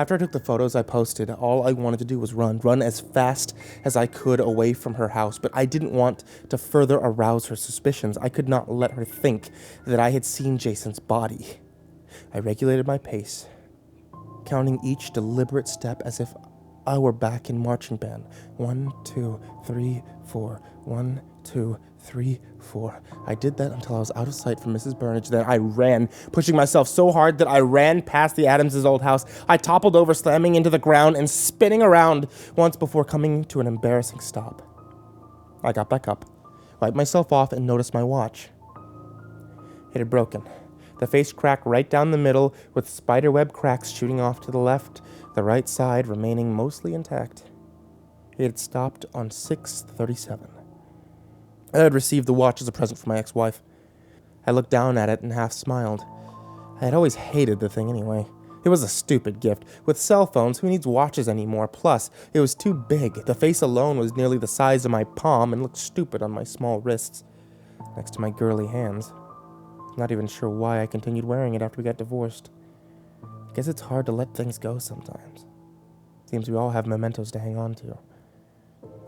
After I took the photos I posted, all I wanted to do was run as fast as I could away from her house, but I didn't want to further arouse her suspicions. I could not let her think that I had seen Jason's body. I regulated my pace, counting each deliberate step as if I were back in marching band. 1, 2, 3, 4. 1, 2, 3, 4. I did that until I was out of sight from Mrs. Burnage. Then I ran, pushing myself so hard that I ran past the Adams' old house. I toppled over, slamming into the ground and spinning around once before coming to an embarrassing stop. I got back up, wiped myself off, and noticed my watch. It had broken. The face cracked right down the middle, with spiderweb cracks shooting off to the left, the right side remaining mostly intact. It had stopped on 6:37. I had received the watch as a present from my ex-wife. I looked down at it and half smiled. I had always hated the thing anyway. It was a stupid gift. With cell phones, who needs watches anymore? Plus, it was too big. The face alone was nearly the size of my palm and looked stupid on my small wrists, next to my girly hands. I'm not even sure why I continued wearing it after we got divorced. I guess it's hard to let things go sometimes. Seems we all have mementos to hang on to.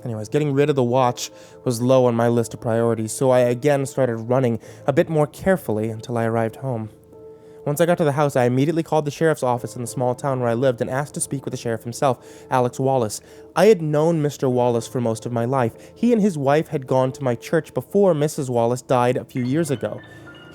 Anyways, getting rid of the watch was low on my list of priorities, so I again started running a bit more carefully until I arrived home. Once I got to the house, I immediately called the sheriff's office in the small town where I lived and asked to speak with the sheriff himself, Alex Wallace. I had known Mr. Wallace for most of my life. He and his wife had gone to my church before Mrs. Wallace died a few years ago.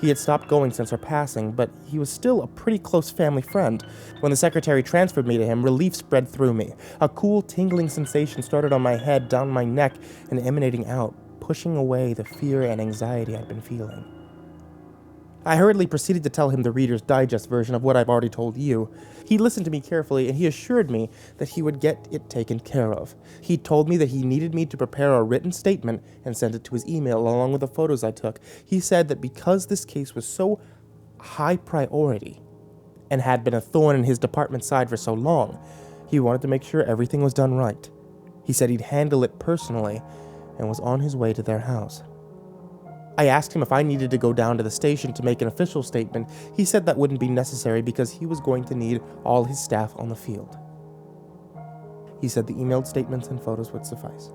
He had stopped going since her passing, but he was still a pretty close family friend. When the secretary transferred me to him, relief spread through me. A cool, tingling sensation started on my head, down my neck, and emanating out, pushing away the fear and anxiety I'd been feeling. I hurriedly proceeded to tell him the Reader's Digest version of what I've already told you. He listened to me carefully, and he assured me that he would get it taken care of. He told me that he needed me to prepare a written statement and send it to his email along with the photos I took. He said that because this case was so high priority and had been a thorn in his department's side for so long, he wanted to make sure everything was done right. He said he'd handle it personally and was on his way to their house. I asked him if I needed to go down to the station to make an official statement. He said that wouldn't be necessary because he was going to need all his staff on the field. He said the emailed statements and photos would suffice.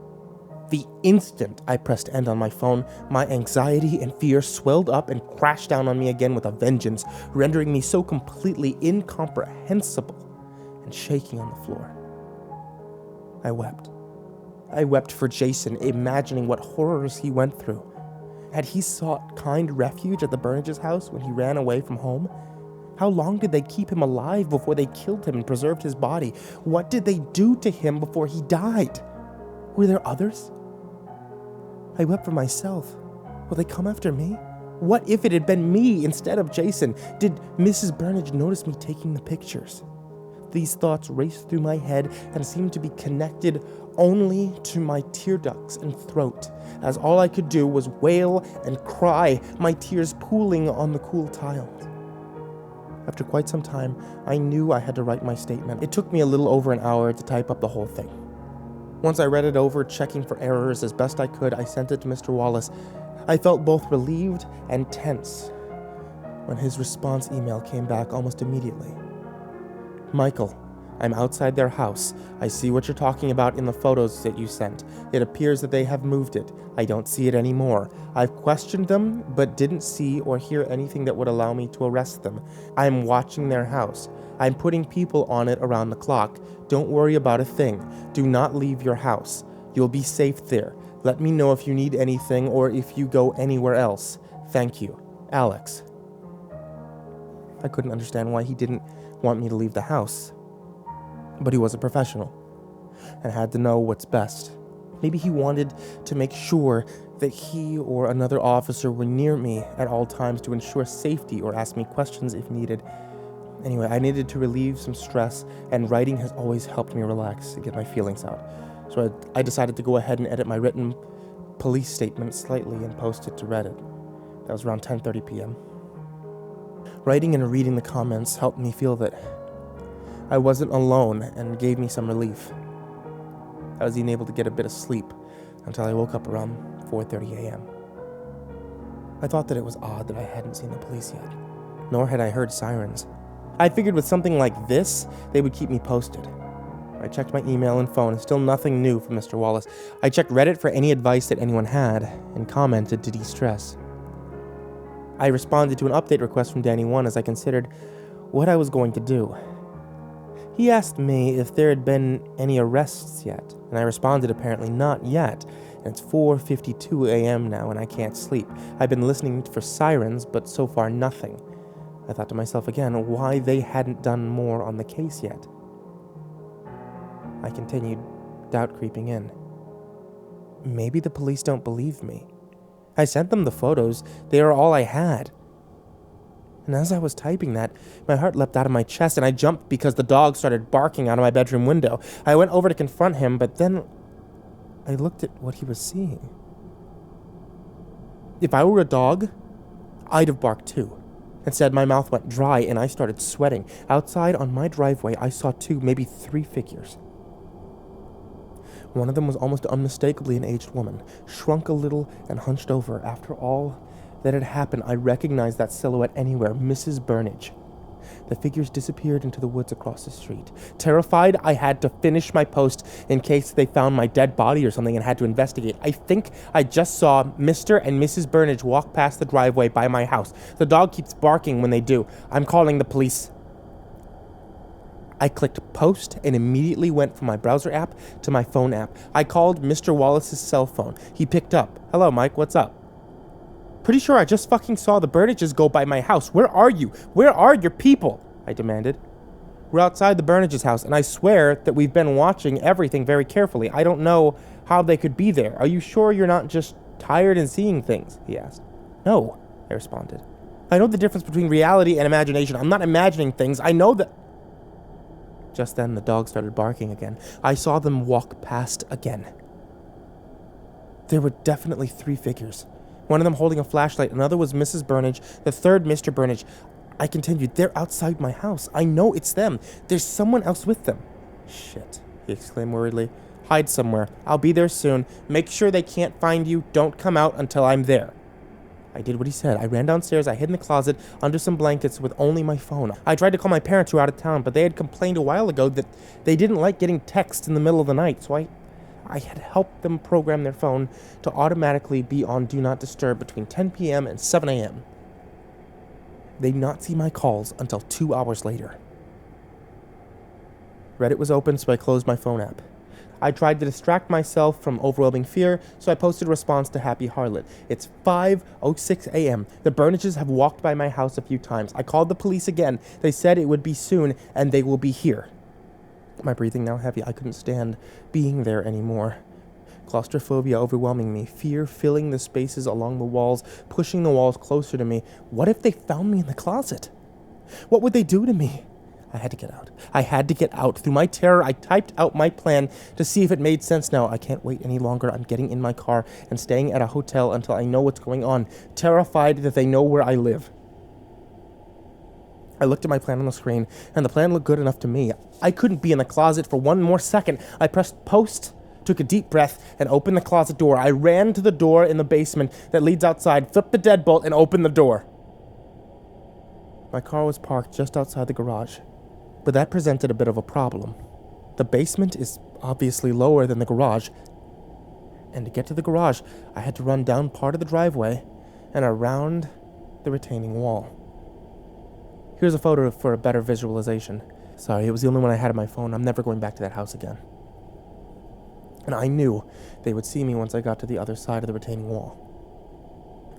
The instant I pressed end on my phone, my anxiety and fear swelled up and crashed down on me again with a vengeance, rendering me so completely incomprehensible and shaking on the floor. I wept. I wept for Jason, imagining what horrors he went through. Had he sought kind refuge at the Burnage's house when he ran away from home? How long did they keep him alive before they killed him and preserved his body? What did they do to him before he died? Were there others? I wept for myself. Will they come after me? What if it had been me instead of Jason? Did Mrs. Burnage notice me taking the pictures? These thoughts raced through my head and seemed to be connected only to my tear ducts and throat, as all I could do was wail and cry, my tears pooling on the cool tiles. After quite some time, I knew I had to write my statement. It took me a little over an hour to type up the whole thing. Once I read it over, checking for errors as best I could, I sent it to Mr. Wallace. I felt both relieved and tense when his response email came back almost immediately. Michael, I'm outside their house. I see what you're talking about in the photos that you sent. It appears that they have moved it. I don't see it anymore. I've questioned them, but didn't see or hear anything that would allow me to arrest them. I'm watching their house. I'm putting people on it around the clock. Don't worry about a thing. Do not leave your house. You'll be safe there. Let me know if you need anything or if you go anywhere else. Thank you. Alex. I couldn't understand why he didn't want me to leave the house. But he was a professional and had to know what's best. Maybe he wanted to make sure that he or another officer were near me at all times to ensure safety or ask me questions if needed. Anyway, I needed to relieve some stress, and writing has always helped me relax and get my feelings out. So I decided to go ahead and edit my written police statement slightly and post it to Reddit. That was around 10:30 p.m. Writing and reading the comments helped me feel that I wasn't alone and gave me some relief. I was even able to get a bit of sleep until I woke up around 4:30 a.m. I thought that it was odd that I hadn't seen the police yet, nor had I heard sirens. I figured with something like this, they would keep me posted. I checked my email and phone, and still nothing new from Mr. Wallace. I checked Reddit for any advice that anyone had, and commented to de-stress. I responded to an update request from Danny1 as I considered what I was going to do. He asked me if there had been any arrests yet, and I responded apparently not yet, and it's 4:52 a.m. now and I can't sleep. I've been listening for sirens, but so far nothing. I thought to myself again why they hadn't done more on the case yet. I continued, doubt creeping in. Maybe the police don't believe me. I sent them the photos. They are all I had. And as I was typing that, my heart leapt out of my chest and I jumped because the dog started barking out of my bedroom window. I went over to confront him, but then I looked at what he was seeing. If I were a dog, I'd have barked too. Instead, my mouth went dry and I started sweating. Outside on my driveway, I saw 2, maybe 3 figures. One of them was almost unmistakably an aged woman, shrunk a little and hunched over. After all that had happened, I recognized that silhouette anywhere, Mrs. Burnage. The figures disappeared into the woods across the street. Terrified, I had to finish my post in case they found my dead body or something and had to investigate. I think I just saw Mr. and Mrs. Burnage walk past the driveway by my house. The dog keeps barking when they do. I'm calling the police. I clicked post and immediately went from my browser app to my phone app. I called Mr. Wallace's cell phone. He picked up. Hello, Mike, what's up? Pretty sure I just fucking saw the Burnages go by my house. Where are you? Where are your people? I demanded. We're outside the Burnages' house, and I swear that we've been watching everything very carefully. I don't know how they could be there. Are you sure you're not just tired and seeing things? He asked. No, I responded. I know the difference between reality and imagination. I'm not imagining things. I know that... Just then, the dog started barking again. I saw them walk past again. There were definitely 3 figures. One of them holding a flashlight, another was Mrs. Burnage, the third Mr. Burnage. I continued, they're outside my house. I know it's them. There's someone else with them. Shit, he exclaimed worriedly. Hide somewhere. I'll be there soon. Make sure they can't find you. Don't come out until I'm there. I did what he said. I ran downstairs. I hid in the closet under some blankets with only my phone. I tried to call my parents who were out of town, but they had complained a while ago that they didn't like getting texts in the middle of the night, so I had helped them program their phone to automatically be on Do Not Disturb between 10 p.m. and 7 a.m. They did not see my calls until 2 hours later. Reddit was open, so I closed my phone app. I tried to distract myself from overwhelming fear, so I posted a response to Happy Harlot. It's 5:06 a.m. The Burnages have walked by my house a few times. I called the police again. They said it would be soon, and they will be here. My breathing now heavy. I couldn't stand being there anymore. Claustrophobia overwhelming me, fear filling the spaces along the walls, pushing the walls closer to me. What if they found me in the closet? What would they do to me? I had to get out. I had to get out. Through my terror, I typed out my plan to see if it made sense now. I can't wait any longer. I'm getting in my car and staying at a hotel until I know what's going on, terrified that they know where I live. I looked at my plan on the screen, and the plan looked good enough to me. I couldn't be in the closet for one more second. I pressed post, took a deep breath, and opened the closet door. I ran to the door in the basement that leads outside, flipped the deadbolt, and opened the door. My car was parked just outside the garage, but that presented a bit of a problem. The basement is obviously lower than the garage, and to get to the garage, I had to run down part of the driveway and around the retaining wall. Here's a photo for a better visualization. Sorry, it was the only one I had on my phone. I'm never going back to that house again. And I knew they would see me once I got to the other side of the retaining wall.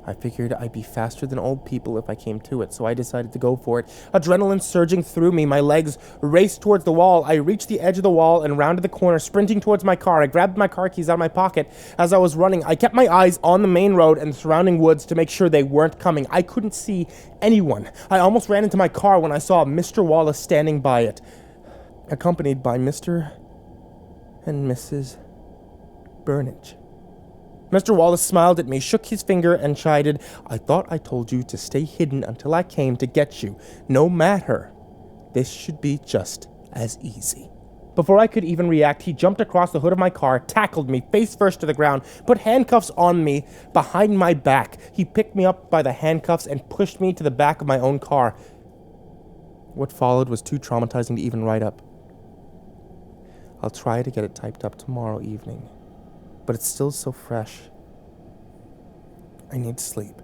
I figured I'd be faster than old people if I came to it, so I decided to go for it. Adrenaline surging through me, my legs raced towards the wall. I reached the edge of the wall and rounded the corner, sprinting towards my car. I grabbed my car keys out of my pocket as I was running. I kept my eyes on the main road and the surrounding woods to make sure they weren't coming. I couldn't see anyone. I almost ran into my car when I saw Mr. Wallace standing by it, accompanied by Mr. and Mrs. Burnage. Mr. Wallace smiled at me, shook his finger, and chided, I thought I told you to stay hidden until I came to get you. No matter. This should be just as easy. Before I could even react, he jumped across the hood of my car, tackled me face first to the ground, put handcuffs on me behind my back. He picked me up by the handcuffs and pushed me to the back of my own car. What followed was too traumatizing to even write up. I'll try to get it typed up tomorrow evening, but it's still so fresh. I need sleep.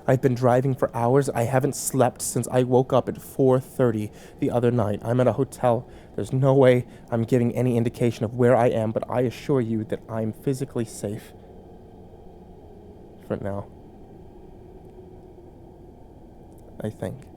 I've been driving for hours. I haven't slept since I woke up at 4:30 the other night. I'm at a hotel. There's no way I'm giving any indication of where I am, but I assure you that I'm physically safe. For now. I think.